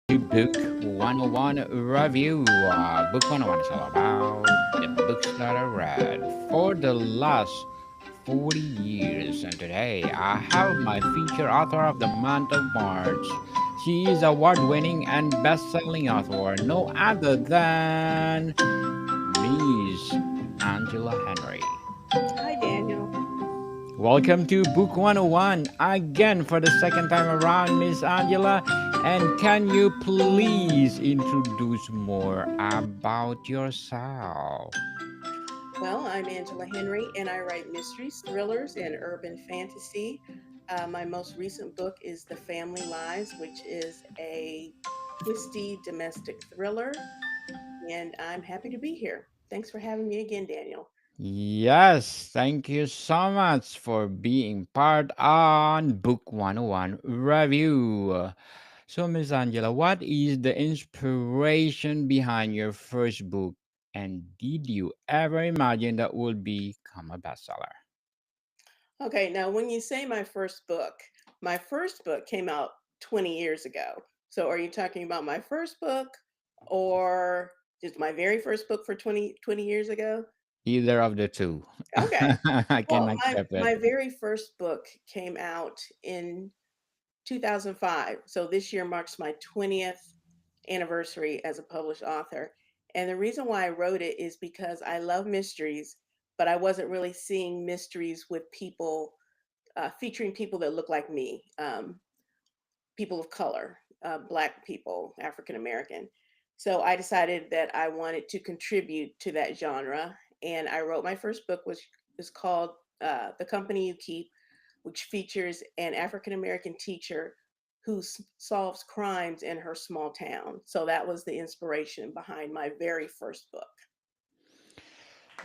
to Book 101 Review. Book 101 is all about the books that I read for the last 40 years. And today I have my feature author of the month of March. She is award winning and best selling author, no other than Miss Angela Henry. Hi, Daniel. Welcome to Book 101 again for the second time around, Miss Angela. And can you please introduce more about yourself? Well, I'm Angela Henry, and I write mysteries, thrillers, and urban fantasy. My most recent book is The Family Lies, which is a twisty domestic thriller, and I'm happy to be here. Thanks for having me again, Daniel. Yes, thank you so much for being part on Book 101 review. So, Miss Angela, what is the inspiration behind your first book? And did you ever imagine that would become a bestseller? Okay, now when you say my first book came out 20 years ago. So are you talking about my first book or just my very first book for 20 years ago? Either of the two. Okay. I can Well, my accept it. my very first book came out in 2005. So this year marks my 20th anniversary as a published author. And the reason why I wrote it is because I love mysteries, but I wasn't really seeing mysteries with people featuring people that look like me, people of color, Black people, African American. So I decided that I wanted to contribute to that genre, and I wrote my first book, which is called "The Company You Keep," which features an African American teacher who solves crimes in her small town. So that was the inspiration behind my very first book.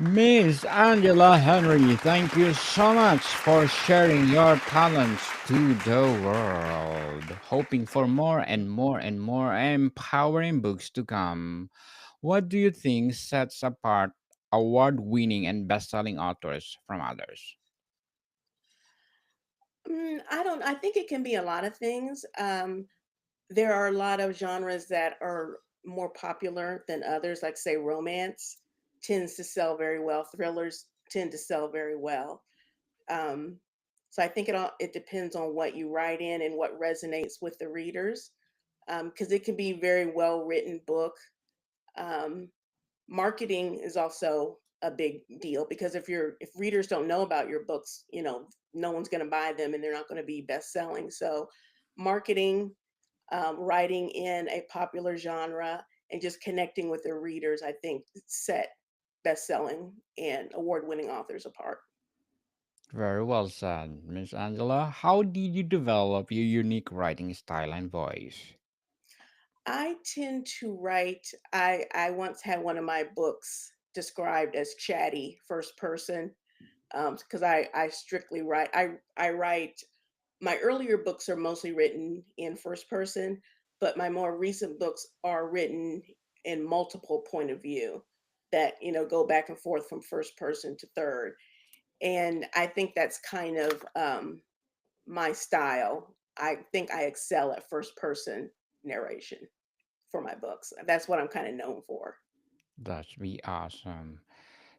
Miss Angela Henry, thank you so much for sharing your talents to the world. Hoping for more and more and more empowering books to come. What do you think sets apart award winning and best selling authors from others? I don't. I think it can be a lot of things. There are a lot of genres that are more popular than others, like say romance tends to sell very well. Thrillers tend to sell very well. Um, so I think it depends on what you write in and what resonates with the readers, because it can be very well written book. Um, Marketing is also a big deal because if readers don't know about your books, no one's going to buy them and they're not going to be best selling. So marketing, writing in a popular genre, and just connecting with their readers, I think set best-selling and award-winning authors apart. Very well said, Miss Angela. How did you develop your unique writing style and voice? I tend to write. I once had one of my books described as chatty first person because I strictly write. I write. My earlier books are mostly written in first person, but my more recent books are written in multiple point of view that go back and forth from first person to third. And I think that's kind of my style. I think I excel at first person narration for my books. That's what I'm kind of known for. That'd be awesome.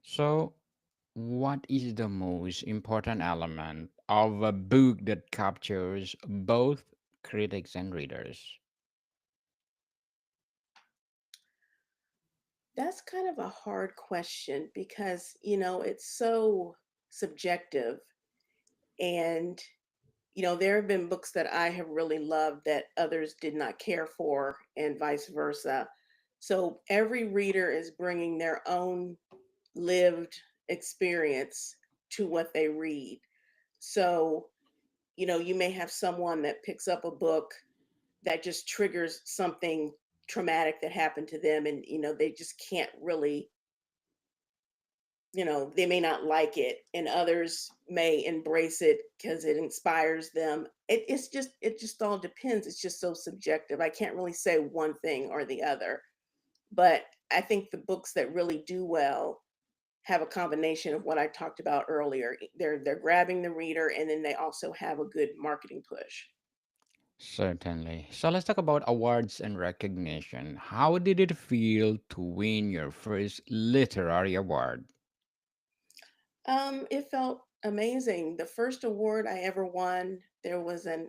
So, what is the most important element of a book that captures both critics and readers? That's kind of a hard question because, it's so subjective. And, there have been books that I have really loved that others did not care for, and vice versa. So every reader is bringing their own lived experience to what they read. So, you may have someone that picks up a book that just triggers something traumatic that happened to them, and they just can't really, they may not like it, and others may embrace it because it inspires them. It just all depends. It's just so subjective. I can't really say one thing or the other, but I think the books that really do well have a combination of what I talked about earlier. They're grabbing the reader, and then they also have a good marketing push. Certainly. So let's talk about awards and recognition. How did it feel to win your first literary award? It felt amazing. The first award I ever won, there was a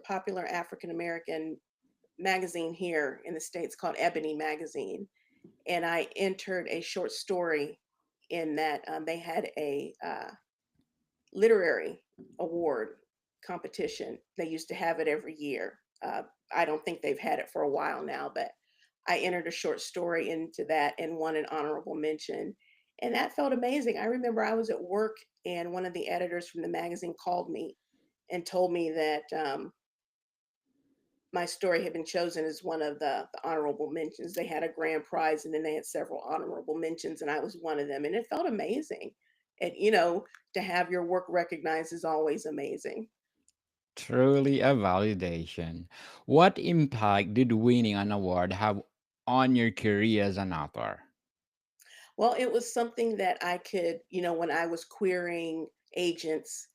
popular African American magazine here in the States called Ebony Magazine, and I entered a short story in that. They had a literary award competition. They used to have it every year. I don't think they've had it for a while now, but I entered a short story into that and won an honorable mention. And that felt amazing. I remember I was at work and one of the editors from the magazine called me and told me that my story had been chosen as one of the honorable mentions. They had a grand prize and then they had several honorable mentions, and I was one of them. And it felt amazing. And, to have your work recognized is always amazing. Truly a validation. What impact did winning an award have on your career as an author? Well, it was something that I could, when I was querying agents,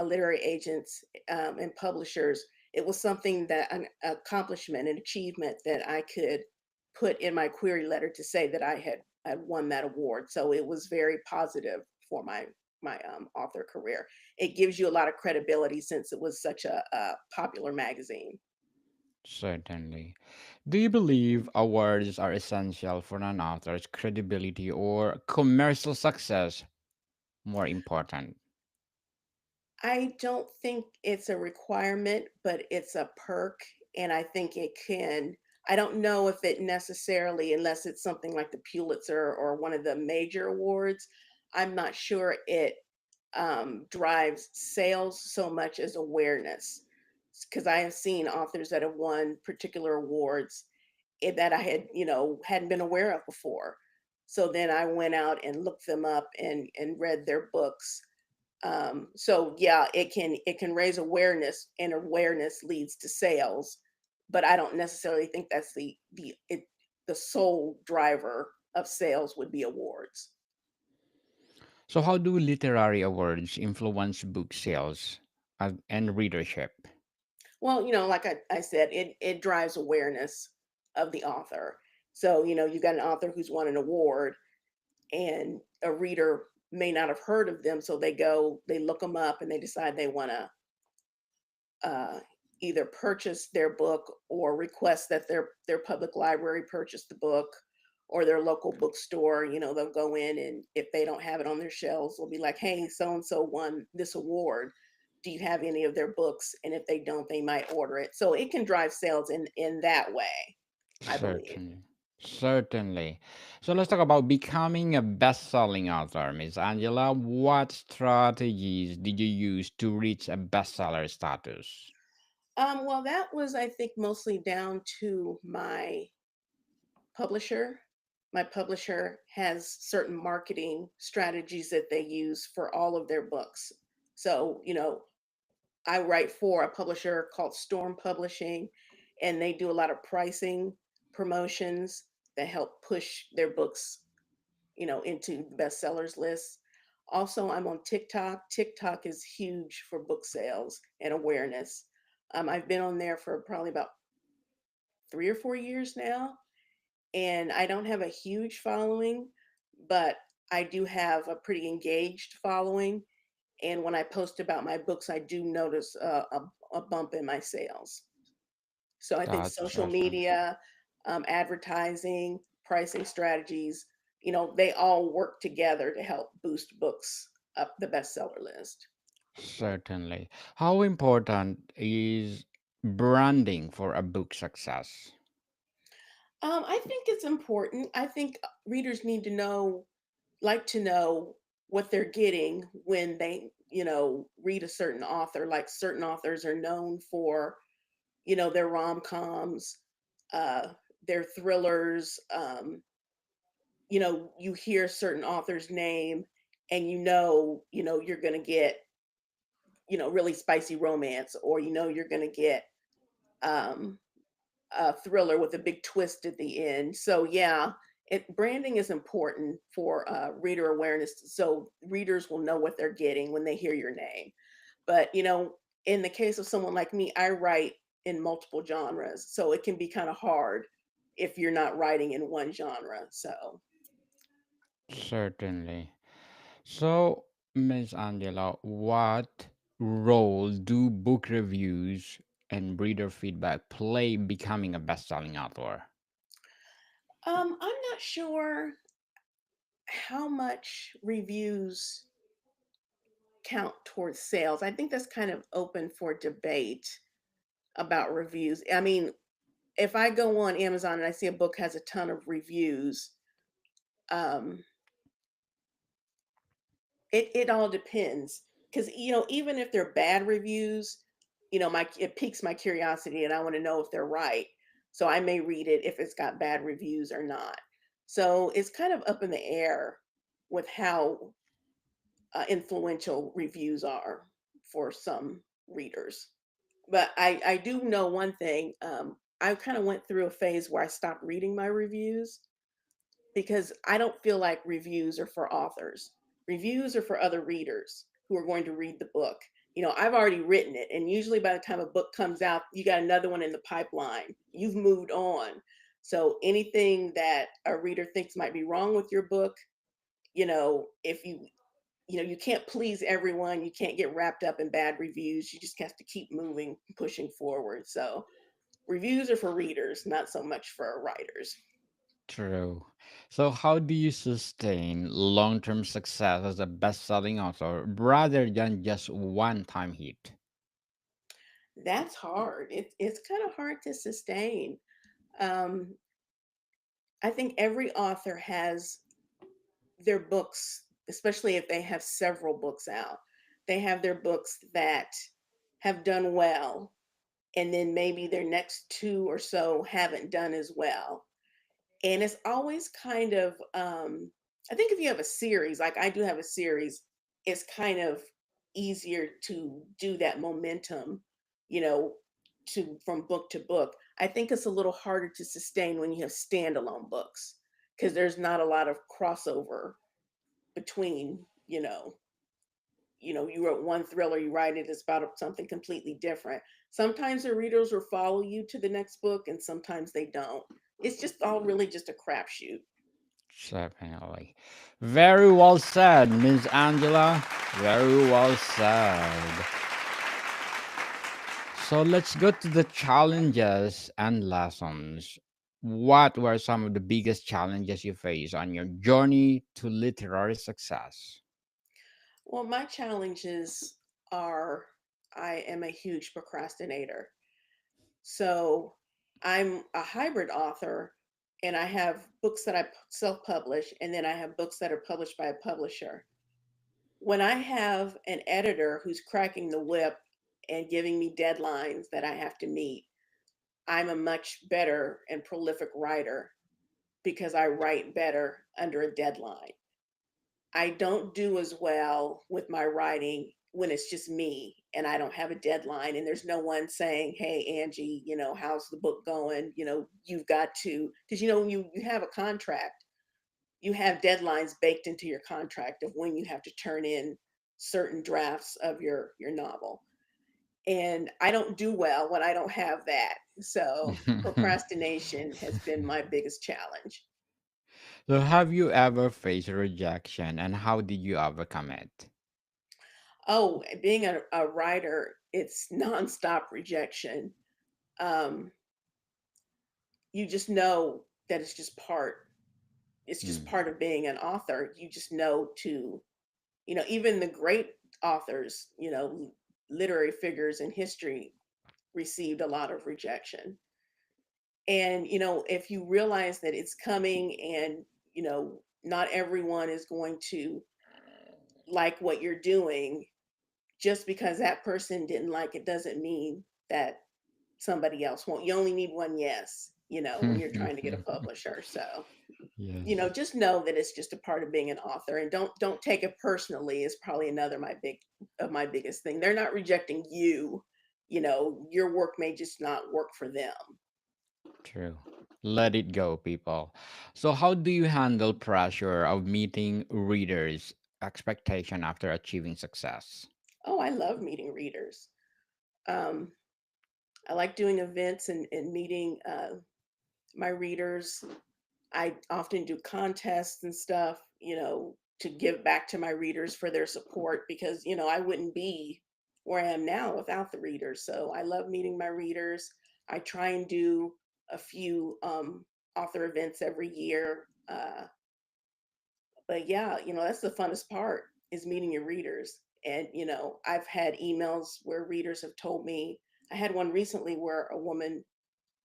literary agents, and publishers, it was something that an accomplishment, an achievement that I could put in my query letter to say that I won that award. So it was very positive for my author career. It gives you a lot of credibility since it was such a popular magazine. Certainly. Do you believe awards are essential for an author's credibility or commercial success more important? I don't think it's a requirement, but it's a perk, and I think it can. I don't know if it necessarily, unless it's something like the Pulitzer or one of the major awards, I'm not sure it drives sales so much as awareness. Because I have seen authors that have won particular awards that I had, hadn't been aware of before. So then I went out and looked them up and read their books. So yeah, it can raise awareness, and awareness leads to sales, but I don't necessarily think that's the sole driver of sales would be awards. So, how do literary awards influence book sales and readership? Well, like I said, it drives awareness of the author. So, you got an author who's won an award and a reader may not have heard of them, so they look them up and they decide they want to uh, either purchase their book or request that their public library purchase the book, or their local bookstore. They'll go in, and if they don't have it on their shelves, they'll be like, "Hey, so and so won this award. Do you have any of their books?" And if they don't, they might order it. So it can drive sales in that way, I believe. Certainly. Certainly. So let's talk about becoming a best-selling author, Miss Angela. What strategies did you use to reach a bestseller status? Well, that was, I think, mostly down to my publisher. My publisher has certain marketing strategies that they use for all of their books. So, I write for a publisher called Storm Publishing, and they do a lot of pricing promotions that help push their books, into the bestsellers list. Also, I'm on TikTok. TikTok is huge for book sales and awareness. I've been on there for probably about 3 or 4 years now, and I don't have a huge following, but I do have a pretty engaged following. And when I post about my books, I do notice a bump in my sales. So I think That's social awesome. media, advertising, pricing strategies, they all work together to help boost books up the bestseller list. Certainly. How important is branding for a book success? I think it's important. I think readers need to like to know what they're getting when they, read a certain author. Like certain authors are known for, their rom-coms, uh, their thrillers. You hear certain author's name and you're going to get, really spicy romance, or you're going to get um a thriller with a big twist at the end. So yeah, branding is important for reader awareness, so readers will know what they're getting when they hear your name. But in the case of someone like me, I write in multiple genres. So it can be kind of hard if you're not writing in one genre. So Certainly. So, Miss Angela, what role do book reviews and reader feedback play becoming a best-selling author? I'm not sure how much reviews count towards sales. I think that's kind of open for debate about reviews. I mean, if I go on Amazon and I see a book has a ton of reviews, um, it all depends. Because even if they're bad reviews, my it piques my curiosity and I want to know if they're right. So I may read it if it's got bad reviews or not. So it's kind of up in the air with how influential reviews are for some readers. But I do know one thing. I kind of went through a phase where I stopped reading my reviews because I don't feel like reviews are for authors. Reviews are for other readers who are going to read the book. I've already written it, and usually by the time a book comes out, you got another one in the pipeline. You've moved on. So anything that a reader thinks might be wrong with your book, if you can't please everyone, you can't get wrapped up in bad reviews. You just have to keep moving, pushing forward. So reviews are for readers, not so much for writers. True. So, how do you sustain long-term success as a best-selling author rather than just one-time hit? That's hard. It's kind of hard to sustain. Um, I think every author has their books, especially if they have several books out. They have their books that have done well, and then maybe their next two or so haven't done as well. And it's always kind of, I think if you have a series, like I do have a series, it's kind of easier to do that momentum, you know, to from book to book. I think it's a little harder to sustain when you have standalone books because there's not a lot of crossover between, you wrote one thriller, you write it, it's about something completely different. Sometimes the readers will follow you to the next book, and sometimes they don't. It's just all really just a crapshoot. Definitely. Very well said, Miss Angela. Very well said. So let's go to the challenges and lessons. What were some of the biggest challenges you faced on your journey to literary success? Well, my challenges are I am a huge procrastinator. So I'm a hybrid author and I have books that I self publish and then I have books that are published by a publisher. When I have an editor who's cracking the whip and giving me deadlines that I have to meet, I'm a much better and prolific writer because I write better under a deadline. I don't do as well with my writing when it's just me and I don't have a deadline and there's no one saying, "Hey Angie, how's the book going?" You've got to, because when you have a contract, you have deadlines baked into your contract of when you have to turn in certain drafts of your novel. And I don't do well when I don't have that. So procrastination has been my biggest challenge. So, have you ever faced rejection and how did you overcome it? Oh, being a writer, it's nonstop rejection. Um, you just know that it's just Mm, part of being an author. You just know even the great authors, literary figures in history received a lot of rejection. And, if you realize that it's coming and, not everyone is going to like what you're doing, just because that person didn't like it doesn't mean that somebody else won't. You only need one yes, when you're trying to get a publisher. So, yes. just know that it's just a part of being an author and don't take it personally is probably another my biggest thing. They're not rejecting you. Your work may just not work for them. True. Let it go, people. So, how do you handle pressure of meeting readers' expectation after achieving success? Oh, I love meeting readers. Um, I like doing events and meeting my readers. I often do contests and stuff, to give back to my readers for their support because, I wouldn't be where I am now without the readers. So I love meeting my readers. I try and do a few author events every year. But yeah, that's the funnest part is meeting your readers. And, I've had emails where readers have told me, I had one recently where a woman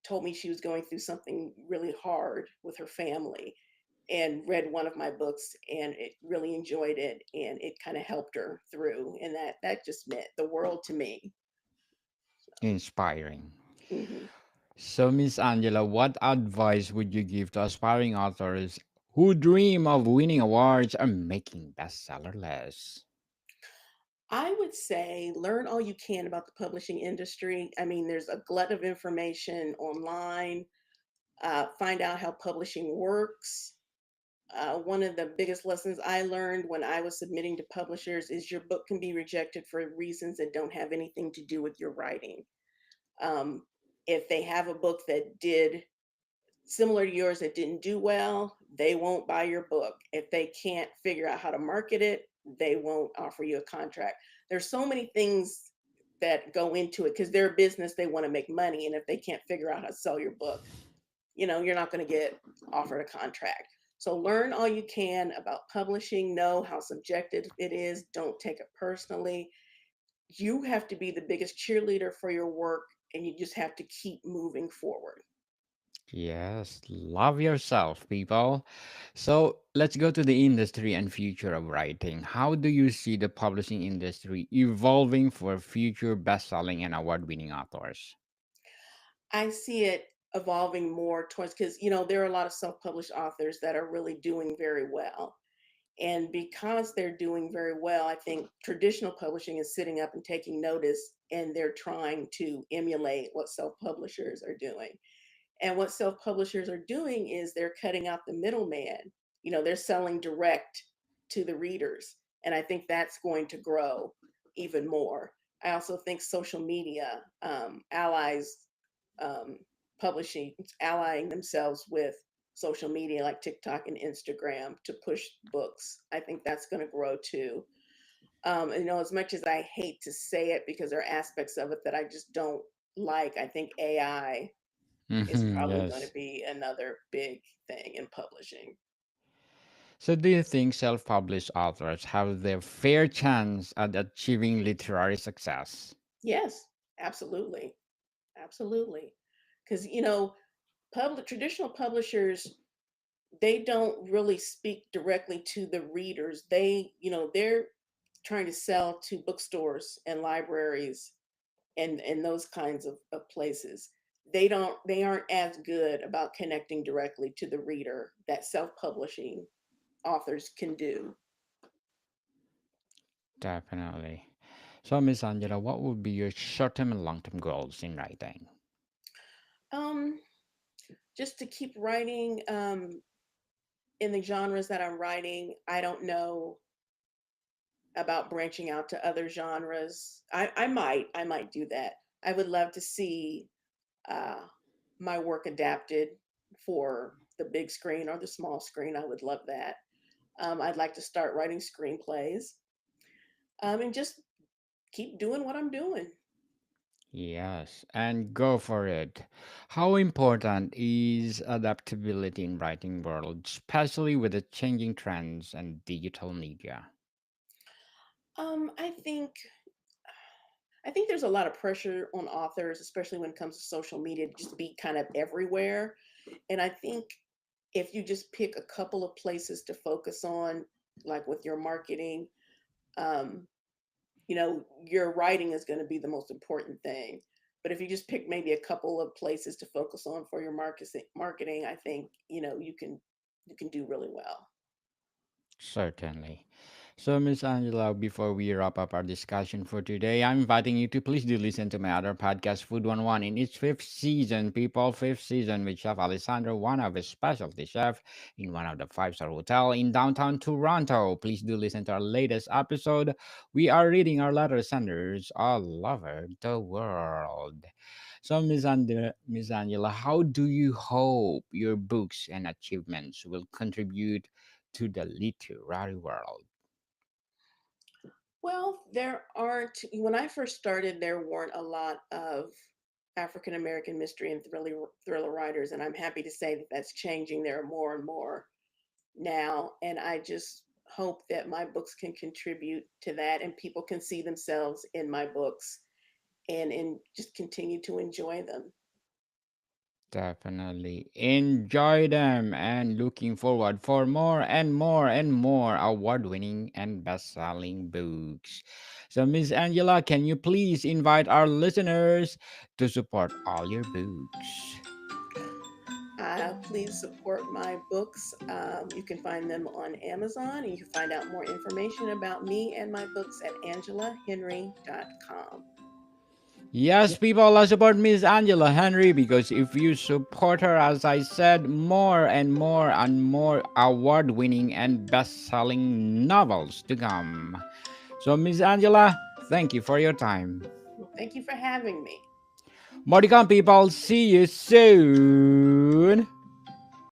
told me she was going through something really hard with her family and read one of my books and it really enjoyed it and it kind of helped her through and that just meant the world to me. Inspiring. Hmm. So, Miss Angela, what advice would you give to aspiring authors who dream of winning awards or making bestseller lists? I would say learn all you can about the publishing industry. I mean, there's a glut of information online. Find out how publishing works. One of the biggest lessons I learned when I was submitting to publishers is your book can be rejected for reasons that don't have anything to do with your writing. Um, if they have a book that did similar to yours that didn't do well, they won't buy your book. If they can't figure out how to market it, they won't offer you a contract. There's so many things that go into it because they're a business, they want to make money. And if they can't figure out how to sell your book, you're not going to get offered a contract. So learn all you can about publishing, know how subjective it is, don't take it personally. You have to be the biggest cheerleader for your work and you just have to keep moving forward. Yes, love yourself, people. So let's go to the industry and future of writing. How do you see the publishing industry evolving for future best-selling and award-winning authors? I see it evolving more towards because there are a lot of self-published authors that are really doing very well. And because they're doing very well, I think traditional publishing is sitting up and taking notice and they're trying to emulate what self-publishers are doing. And what self-publishers are doing is they're cutting out the middleman. They're selling direct to the readers. And I think that's going to grow even more. I also think social media allies um, publishing, allying themselves with social media like TikTok and Instagram to push books. I think that's going to grow too. As much as I hate to say it because there are aspects of it that I just don't like, I think AI is Mhm, probably going to yes. be another big thing in publishing. So, do you think self published authors have their fair chance at achieving literary success? Yes, absolutely. Absolutely. Because, traditional publishers, they don't really speak directly to the readers. They're trying to sell to bookstores and libraries and those kinds of places. They aren't as good about connecting directly to the reader that self-publishing authors can do. Definitely. So, Miss Angela, what would be your short term and long term goals in writing? Um, just to keep writing in the genres that I'm writing. I don't know about branching out to other genres. I might do that. I would love to see uh, my work adapted for the big screen or the small screen. I would love that. I'd like to start writing screenplays and just keep doing what I'm doing. Yes, and go for it. How important is adaptability in writing world, especially with the changing trends and digital media? Um, I think I think there's a lot of pressure on authors, especially when it comes to social media, to just be kind of everywhere. And I think if you just pick a couple of places to focus on, like with your marketing, um, your writing is going to be the most important thing. But if you just pick maybe a couple of places to focus on for your marketing, I think, you can do really well. Certainly. So, Miss Angela, before we wrap up our discussion for today, I'm inviting you to please do listen to my other podcast, Food 101, in its fifth season, people, fifth season with Chef Alessandro, one of his specialty chef in one of the five-star hotel in downtown Toronto. Please do listen to our latest episode. We are reading our letter senders all over the world. So, Miss Angela, how do you hope your books and achievements will contribute to the literary world? Well, there aren't, when I first started, there weren't a lot of African American mystery and thriller writers, and I'm happy to say that that's changing. There are more and more now, and I just hope that my books can contribute to that and people can see themselves in my books and just continue to enjoy them. Definitely enjoy them and looking forward for more and more and more award-winning and best-selling books. So, Miss Angela, can you please invite our listeners to support all your books? Please support my books. You can find them on Amazon, and you can find out more information about me and my books at angelahenry.com. Yes, people, support Miss Angela Henry because if you support her, as I said, more and more award winning and best selling novels to come. So, Miss Angela, thank you for your time. Well, thank you for having me. More to come, people. See you soon.